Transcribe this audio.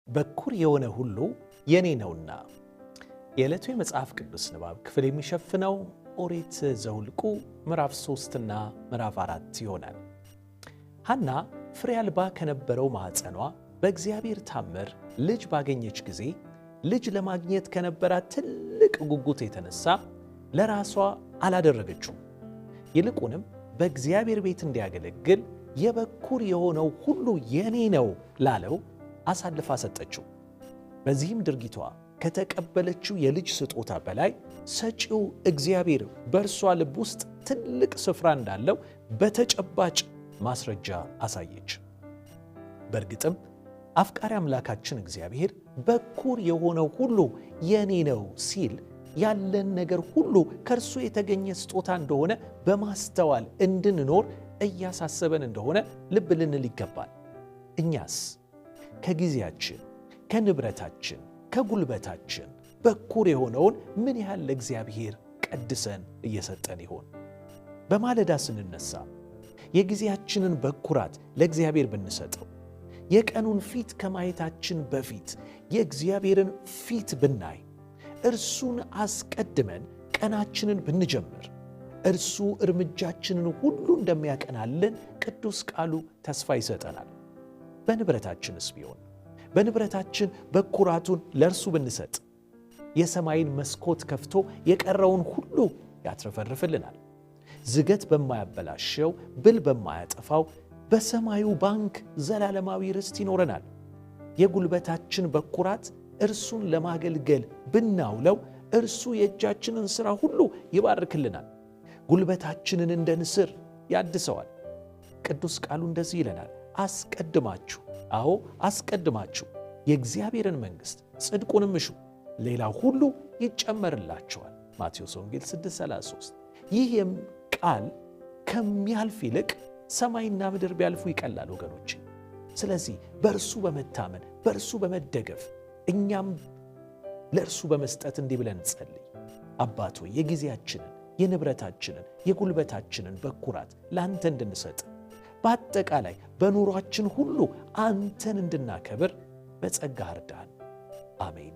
በኩር የሆነ ሁሉ የኔ ነውና። የዕለቱ የመጽሐፍ ቅዱስ ንባብ ክፍል የሚሸፍነው ኦሪት ዘኍልቍ ምዕራፍ 3 እና ምዕራፍ 4 ይሆናል። ሐና ፍሬ አልባ ከነበረው ማኅፀኗ በእግዚአብሔር ታምር ልጅ ባገኘች ጊዜ ልጅ ለማግኘት ከነበራት ትልቅ ጉጉት የተነሳ ለራሷ አላደረገችውም። ይልቁንም በእግዚአብሔር ቤት እንዲያገለግል የበኩር የሆነው ሁሉ የኔ ነው ላለው አሳልፋ ሰጠችው። በዚህም ድርጊቷ ከተቀበለችው የልጅ ስጦታ በላይ ሰጪው እግዚአብሔር በእርሷ ልብ ውስጥ ትልቅ ስፍራ እንዳለው በተጨባጭ ማስረጃ አሳየች። በእርግጥም አፍቃሪ አምላካችን እግዚአብሔር በኩር የሆነው ሁሉ የኔ ነው ሲል ያለን ነገር ሁሉ ከእርሱ የተገኘ ስጦታ እንደሆነ በማስተዋል እንድንኖር እያሳሰበን እንደሆነ ልብ ልንል ይገባል። እኛስ ከጊዜያችን፣ ከንብረታችን፣ ከጉልበታችን በኩር የሆነውን ምን ያህል ለእግዚአብሔር ቀድሰን እየሰጠን ይሆን? በማለዳ ስንነሳ የጊዜያችንን በኩራት ለእግዚአብሔር ብንሰጠው፣ የቀኑን ፊት ከማየታችን በፊት የእግዚአብሔርን ፊት ብናይ፣ እርሱን አስቀድመን ቀናችንን ብንጀምር፣ እርሱ እርምጃችንን ሁሉ እንደሚያቀናልን ቅዱስ ቃሉ ተስፋ ይሰጠናል። በንብረታችንስ ቢሆን በንብረታችን በኩራቱን ለእርሱ ብንሰጥ የሰማይን መስኮት ከፍቶ የቀረውን ሁሉ ያትረፈርፍልናል። ዝገት በማያበላሸው ብል በማያጠፋው በሰማዩ ባንክ ዘላለማዊ ርስት ይኖረናል። የጉልበታችን በኩራት እርሱን ለማገልገል ብናውለው እርሱ የእጃችንን ሥራ ሁሉ ይባርክልናል። ጉልበታችንን እንደ ንስር ያድሰዋል። ቅዱስ ቃሉ እንደዚህ ይለናል፣ አስቀድማችሁ አስቀድማችሁ የእግዚአብሔርን መንግሥት ጽድቁንም እሹ፣ ሌላው ሁሉ ይጨመርላቸዋል። ማቴዎስ ወንጌል 6:33። ይህ ቃል ከሚያልፍ ይልቅ ሰማይና ምድር ቢያልፉ ይቀላል ወገኖች። ስለዚህ በእርሱ በመታመን በእርሱ በመደገፍ እኛም ለእርሱ በመስጠት እንዲህ ብለን ጸልይ። አባት ሆይ የጊዜያችንን፣ የንብረታችንን፣ የጉልበታችንን በኩራት ለአንተ እንድንሰጥ፣ በአጠቃላይ በኑሯችን ሁሉ አንተን እንድናከብር በጸጋ እርዳን። አሜን።